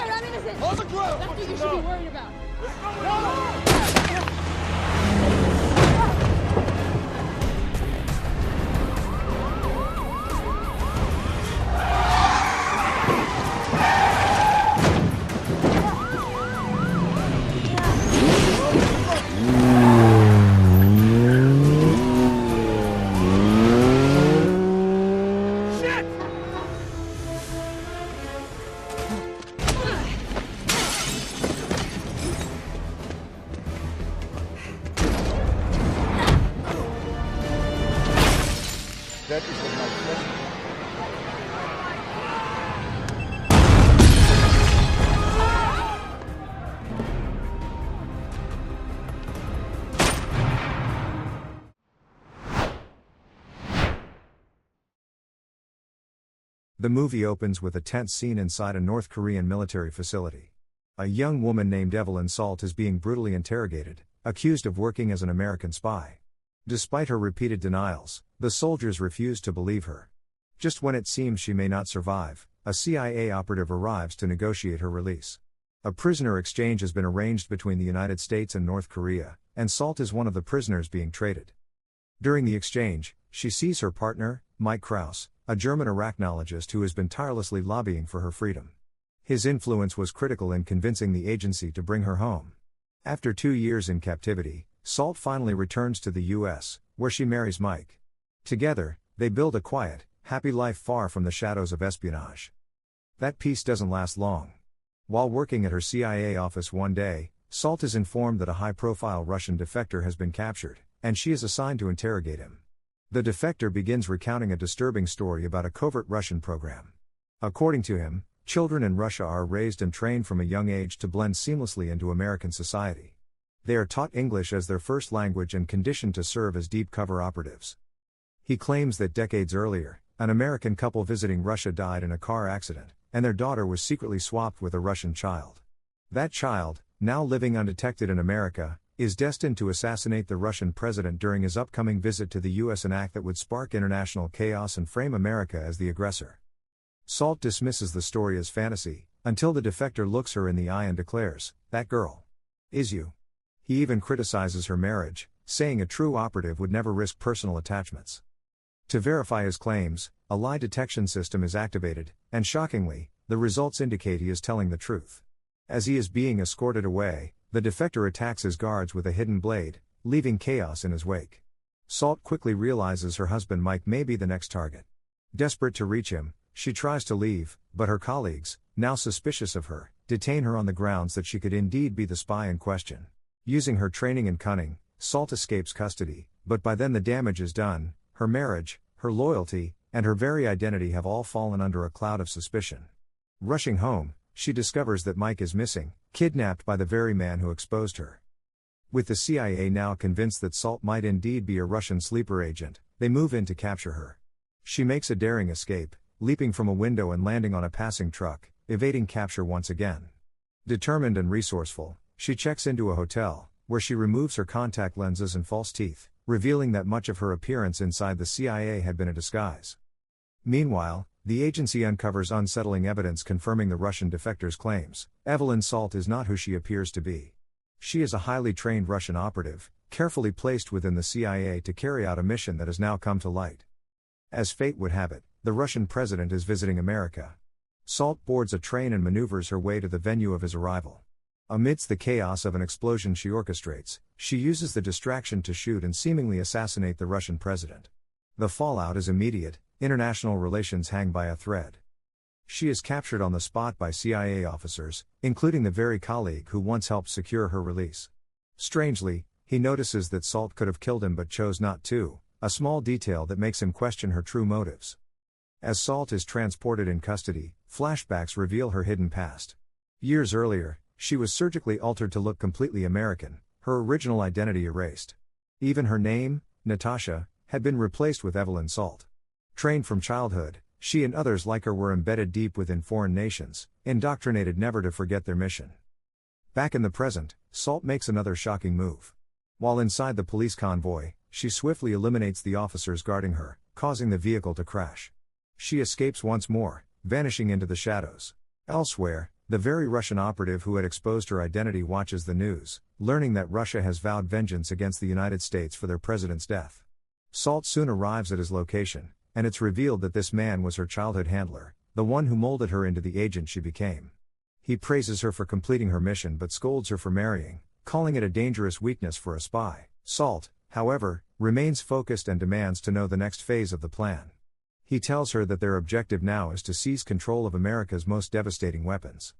scared. I'm innocent. On the ground. That's what you should be worried about. That is the MI6. The movie opens with a tense scene inside a North Korean military facility. A young woman named Evelyn Salt is being brutally interrogated, accused of working as an American spy. Despite her repeated denials, the soldiers refuse to believe her. Just when it seems she may not survive, a CIA operative arrives to negotiate her release. A prisoner exchange has been arranged between the United States and North Korea, and Salt is one of the prisoners being traded. During the exchange, she sees her partner, Mike Krauss, a German arachnologist who has been tirelessly lobbying for her freedom. His influence was critical in convincing the agency to bring her home. After 2 years in captivity, Salt finally returns to the U.S., where she marries Mike. Together, they build a quiet, happy life far from the shadows of espionage. That peace doesn't last long. While working at her CIA office one day, Salt is informed that a high-profile Russian defector has been captured, and she is assigned to interrogate him. The defector begins recounting a disturbing story about a covert Russian program. According to him, children in Russia are raised and trained from a young age to blend seamlessly into American society. They are taught English as their first language and conditioned to serve as deep cover operatives. He claims that decades earlier, an American couple visiting Russia died in a car accident, and their daughter was secretly swapped with a Russian child. That child, now living undetected in America, is destined to assassinate the Russian president during his upcoming visit to the U.S., an act that would spark international chaos and frame America as the aggressor. Salt dismisses the story as fantasy, until the defector looks her in the eye and declares, "That girl is you." He even criticizes her marriage, saying a true operative would never risk personal attachments. To verify his claims, a lie detection system is activated, and shockingly, the results indicate he is telling the truth. As he is being escorted away, the defector attacks his guards with a hidden blade, leaving chaos in his wake. Salt quickly realizes her husband Mike may be the next target. Desperate to reach him, she tries to leave, but her colleagues, now suspicious of her, detain her on the grounds that she could indeed be the spy in question. Using her training and cunning, Salt escapes custody, but by then the damage is done. Her marriage, her loyalty, and her very identity have all fallen under a cloud of suspicion. Rushing home, she discovers that Mike is missing, kidnapped by the very man who exposed her. With the CIA now convinced that Salt might indeed be a Russian sleeper agent, they move in to capture her. She makes a daring escape, leaping from a window and landing on a passing truck, evading capture once again. Determined and resourceful, she checks into a hotel, where she removes her contact lenses and false teeth, revealing that much of her appearance inside the CIA had been a disguise. Meanwhile, the agency uncovers unsettling evidence confirming the Russian defector's claims. Evelyn Salt is not who she appears to be. She is a highly trained Russian operative, carefully placed within the CIA to carry out a mission that has now come to light. As fate would have it, the Russian president is visiting America. Salt boards a train and maneuvers her way to the venue of his arrival. Amidst the chaos of an explosion she orchestrates, she uses the distraction to shoot and seemingly assassinate the Russian president. The fallout is immediate. International relations hang by a thread. She is captured on the spot by CIA officers, including the very colleague who once helped secure her release. Strangely, he notices that Salt could have killed him but chose not to, a small detail that makes him question her true motives. As Salt is transported in custody, flashbacks reveal her hidden past. Years earlier, she was surgically altered to look completely American, her original identity erased. Even her name, Natasha, had been replaced with Evelyn Salt. Trained from childhood, she and others like her were embedded deep within foreign nations, indoctrinated never to forget their mission. Back in the present, Salt makes another shocking move. While inside the police convoy, she swiftly eliminates the officers guarding her, causing the vehicle to crash. She escapes once more, vanishing into the shadows. Elsewhere, The very Russian operative who had exposed her identity watches the news, learning that Russia has vowed vengeance against the United States for their president's death. Salt soon arrives at his location, and it's revealed that this man was her childhood handler, the one who molded her into the agent she became. He praises her for completing her mission but scolds her for marrying, calling it a dangerous weakness for a spy. Salt, however, remains focused and demands to know the next phase of the plan. He tells her that their objective now is to seize control of America's most devastating weapons.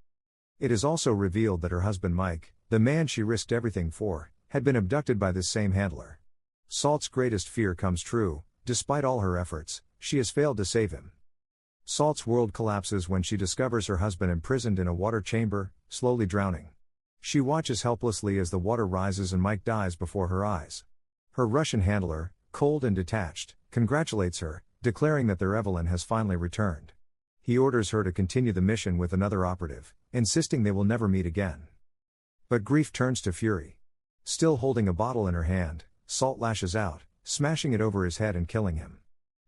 It is also revealed that her husband Mike, the man she risked everything for, had been abducted by this same handler. Salt's greatest fear comes true. Despite all her efforts, she has failed to save him. Salt's world collapses when she discovers her husband imprisoned in a water chamber, slowly drowning. She watches helplessly as the water rises and Mike dies before her eyes. Her Russian handler, cold and detached, congratulates her, declaring that their Evelyn has finally returned. He orders her to continue the mission with another operative, insisting they will never meet again. But grief turns to fury. Still holding a bottle in her hand, Salt lashes out, smashing it over his head and killing him.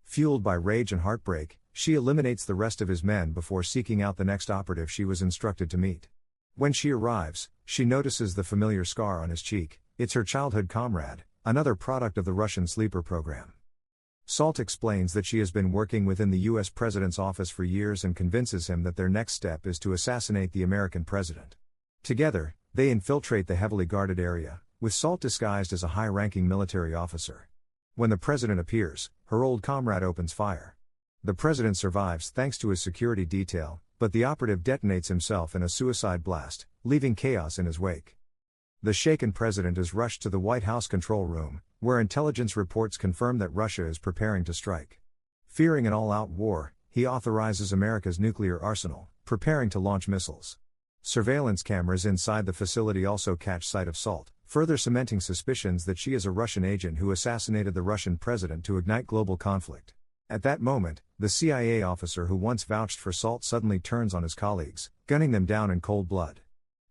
Fueled by rage and heartbreak, she eliminates the rest of his men before seeking out the next operative she was instructed to meet. When she arrives, she notices the familiar scar on his cheek. It's her childhood comrade, another product of the Russian sleeper program. Salt explains that she has been working within the U.S. president's office for years and convinces him that their next step is to assassinate the American president. Together, they infiltrate the heavily guarded area, with Salt disguised as a high-ranking military officer. When the president appears, her old comrade opens fire. The president survives thanks to his security detail, but the operative detonates himself in a suicide blast, leaving chaos in his wake. The shaken president is rushed to the White House control room, where intelligence reports confirm that Russia is preparing to strike. Fearing an all-out war, he authorizes America's nuclear arsenal, preparing to launch missiles. Surveillance cameras inside the facility also catch sight of Salt, further cementing suspicions that she is a Russian agent who assassinated the Russian president to ignite global conflict. At that moment, the CIA officer who once vouched for Salt suddenly turns on his colleagues, gunning them down in cold blood.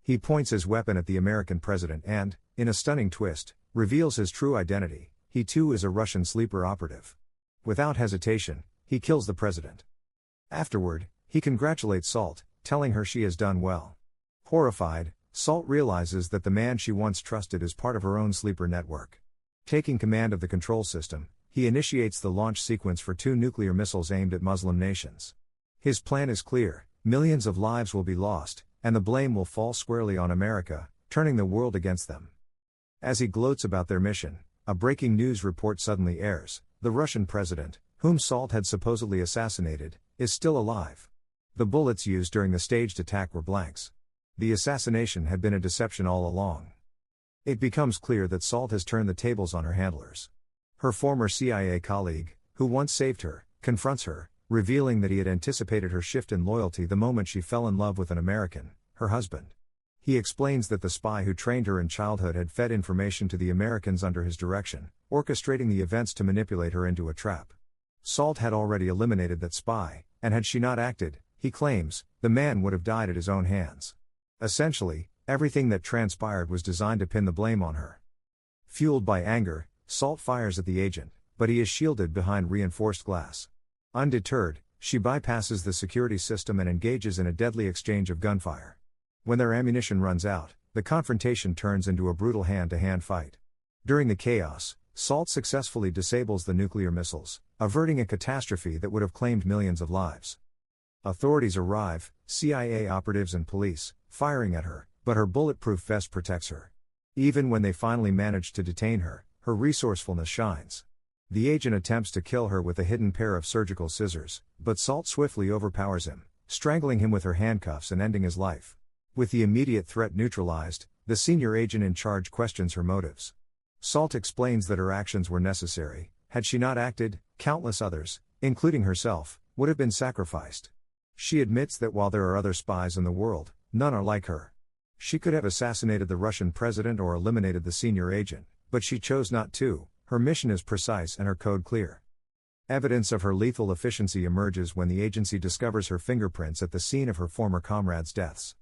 He points his weapon at the American president and, in a stunning twist, reveals his true identity. He too is a Russian sleeper operative. Without hesitation, he kills the president. Afterward, he congratulates Salt, telling her she has done well. Horrified, Salt realizes that the man she once trusted is part of her own sleeper network. Taking command of the control system, he initiates the launch sequence for 2 nuclear missiles aimed at Muslim nations. His plan is clear: millions of lives will be lost, and the blame will fall squarely on America, turning the world against them. As he gloats about their mission, a breaking news report suddenly airs: the Russian president, whom Salt had supposedly assassinated, is still alive. The bullets used during the staged attack were blanks. The assassination had been a deception all along. It becomes clear that Salt has turned the tables on her handlers. Her former CIA colleague, who once saved her, confronts her, revealing that he had anticipated her shift in loyalty the moment she fell in love with an American, her husband. He explains that the spy who trained her in childhood had fed information to the Americans under his direction, orchestrating the events to manipulate her into a trap. Salt had already eliminated that spy, and had she not acted, he claims, the man would have died at his own hands. Essentially, everything that transpired was designed to pin the blame on her. Fueled by anger, Salt fires at the agent, but he is shielded behind reinforced glass. Undeterred, she bypasses the security system and engages in a deadly exchange of gunfire. When their ammunition runs out, the confrontation turns into a brutal hand-to-hand fight. During the chaos, Salt successfully disables the nuclear missiles, averting a catastrophe that would have claimed millions of lives. Authorities arrive, CIA operatives and police, firing at her, but her bulletproof vest protects her. Even when they finally manage to detain her, her resourcefulness shines. The agent attempts to kill her with a hidden pair of surgical scissors, but Salt swiftly overpowers him, strangling him with her handcuffs and ending his life. With the immediate threat neutralized, the senior agent in charge questions her motives. Salt explains that her actions were necessary. Had she not acted, countless others, including herself, would have been sacrificed. She admits that while there are other spies in the world, none are like her. She could have assassinated the Russian president or eliminated the senior agent, but she chose not to. Her mission is precise and her code clear. Evidence of her lethal efficiency emerges when the agency discovers her fingerprints at the scene of her former comrades' deaths.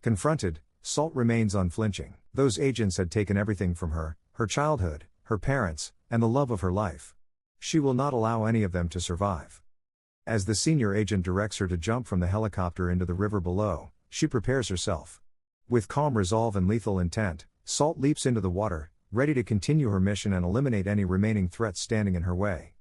Confronted, Salt remains unflinching. Those agents had taken everything from her childhood, her parents, and the love of her life. She will not allow any of them to survive. As the senior agent directs her to jump from the helicopter into the river below, she prepares herself. With calm resolve and lethal intent, Salt leaps into the water, ready to continue her mission and eliminate any remaining threats standing in her way.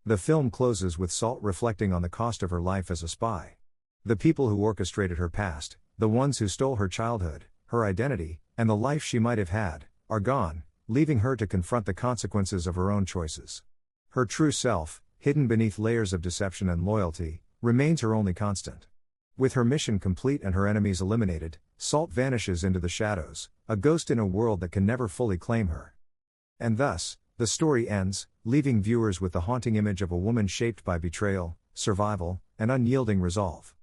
The film closes with Salt reflecting on the cost of her life as a spy. The people who orchestrated her past, the ones who stole her childhood, her identity, and the life she might have had, are gone, leaving her to confront the consequences of her own choices. Her true self, hidden beneath layers of deception and loyalty, remains her only constant. With her mission complete and her enemies eliminated, Salt vanishes into the shadows, a ghost in a world that can never fully claim her. And thus, the story ends, leaving viewers with the haunting image of a woman shaped by betrayal, survival, and unyielding resolve.